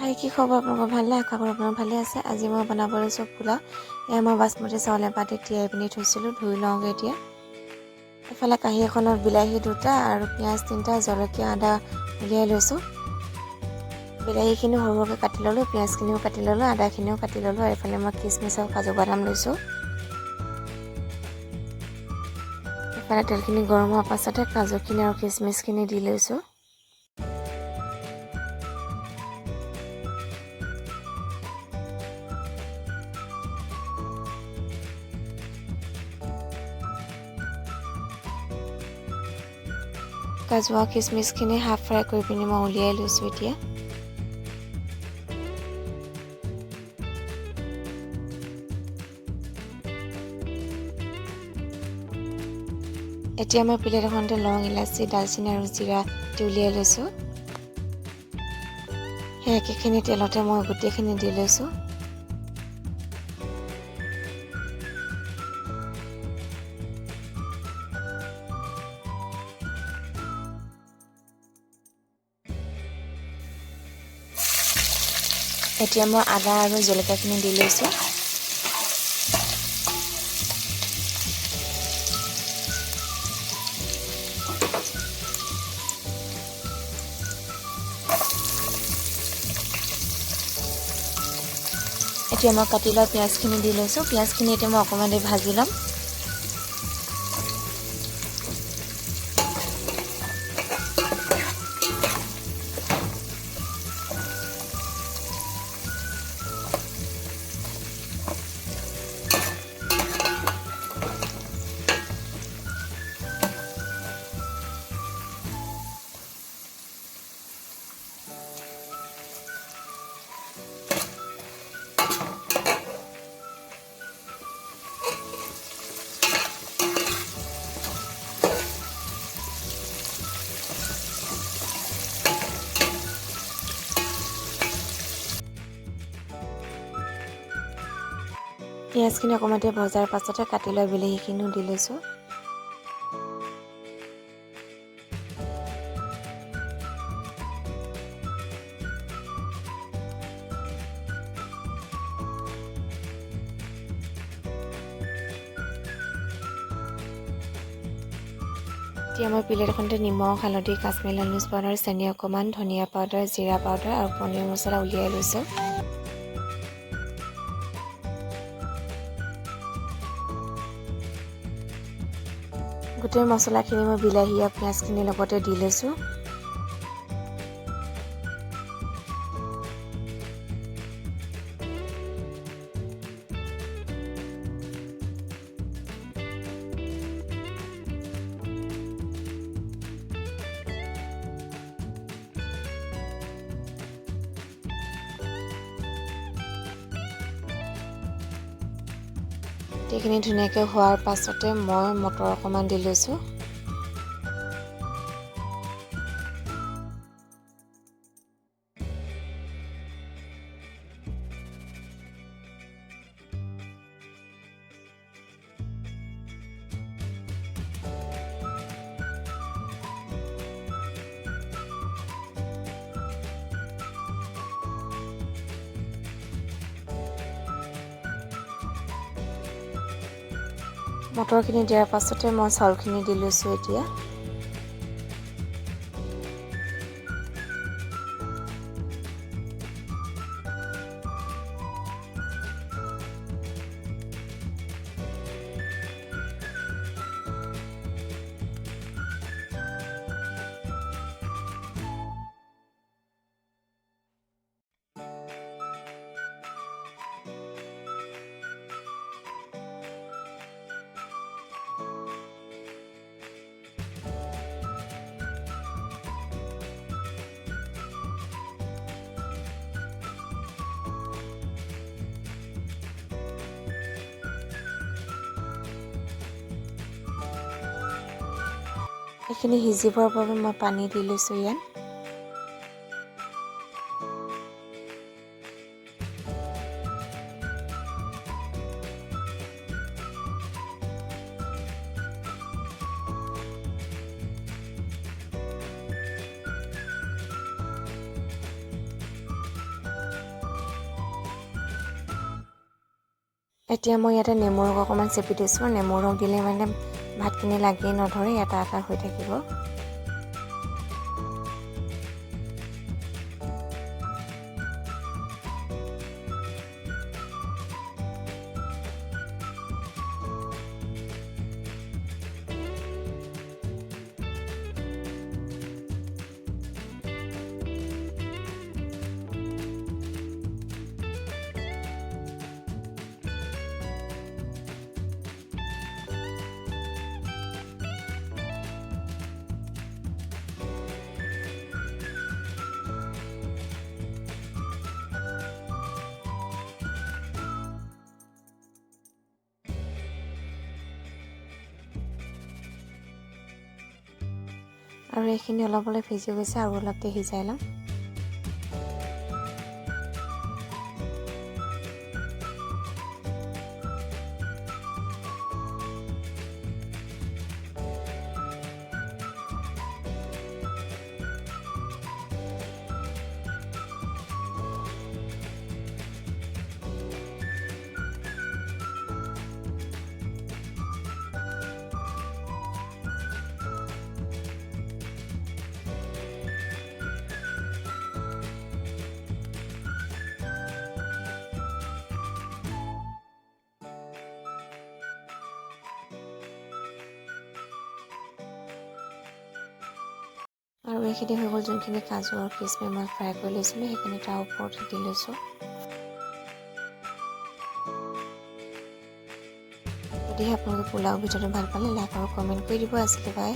হাই কি খবৰ আপোনালোকৰ ভালে আশা কৰোঁ আপোনালোক ভালে আছে আজি মই বনাব লৈছোঁ পোলাও এয়া মই বাসমতি চাউল এবাটি তিয়াই পিনি থৈছিলোঁ ধুই লওঁগৈ এতিয়া এফালে কাঁহী এখনত বিলাহী দুটা আৰু পিঁয়াজ তিনিটা জলকীয়া আদা উলিয়াই লৈছোঁ বিলাহীখিনি সৰু সৰুকৈ কাটি ল'লোঁ পিঁয়াজখিনিও কাটি ল'লোঁ আদাখিনিও কাটি ল'লোঁ আৰু এফালে মই কিচমিচ আৰু কাজু বাদাম লৈছোঁ এফালে তেলখিনি গৰম হোৱাৰ পাছতে কাজুখিনি আৰু কিচমিচখিনি দি লৈছোঁ কাজু আৰু কিচমিচখিনি হাফ ফ্ৰাই কৰি পিনি মই উলিয়াই লৈছোঁ এতিয়া এতিয়া মই প্লেট এখনতে লং ইলাচি দালচিনি আৰু জিৰা দি উলিয়াই লৈছোঁ সেই একেখিনি তেলতে মই গোটেইখিনি দি লৈছোঁ এতিয়া মই আদা আৰু জলকীয়াখিনি দি লৈছোঁ এতিয়া মই কাটি লোৱা পিঁয়াজখিনি দি লৈছোঁ পিঁয়াজখিনি এতিয়া মই অকণমান দেৰি ভাজি ল'ম পিঁয়াজখিনি অকণমান দেৰি ভজাৰ পাছতে কাটি লোৱা বিলাহীখিনিও দি লৈছোঁ এতিয়া মই প্লেট এখনতে নিমখ হালধি কাশ্মীৰী লাল মিৰ্চ পাউডাৰ চেনি অকণমান ধনিয়া পাউডাৰ জিৰা পাউডাৰ আৰু পনীৰ মছলা উলিয়াই লৈছোঁ গোটেই মছলাখিনি মই বিলাহী আৰু পিঁয়াজখিনিৰ লগতে দি লৈছোঁ এইখিনি ধুনীয়াকৈ হোৱাৰ পাছতে মই মটৰ অকণমান দি লৈছোঁ মটৰখিনি দিয়াৰ পাছতে মই চাউলখিনি দি লৈছোঁ এতিয়া এইখিনি সিজিবৰ বাবে মই পানী দি লৈছোঁ ইয়াত এতিয়া মই ইয়াতে নেমু ৰস অকণমান চেপি দিছোঁ। নেমু ৰস দিলে মানে ভাতখিনি লাগি নধৰে, এটা এটা হৈ থাকিব। আৰু এইখিনি অলপ অলপ সিজি গৈছে, আৰু অলপ দেৰি সিজাই ল'ম। আৰু এইখিনি হৈ গ'ল যোনখিনি কাজু আৰু কিচমিচ মই ফ্ৰাই কৰি লৈছিলোঁ, সেইখিনি তাৰ ওপৰত দি লৈছোঁ। যদিহে আপোনালোকে পোলাও ভিডিঅ'টো ভাল পালে লাইক আৰু কমেণ্ট কৰি দিব। আজিলৈ বাই।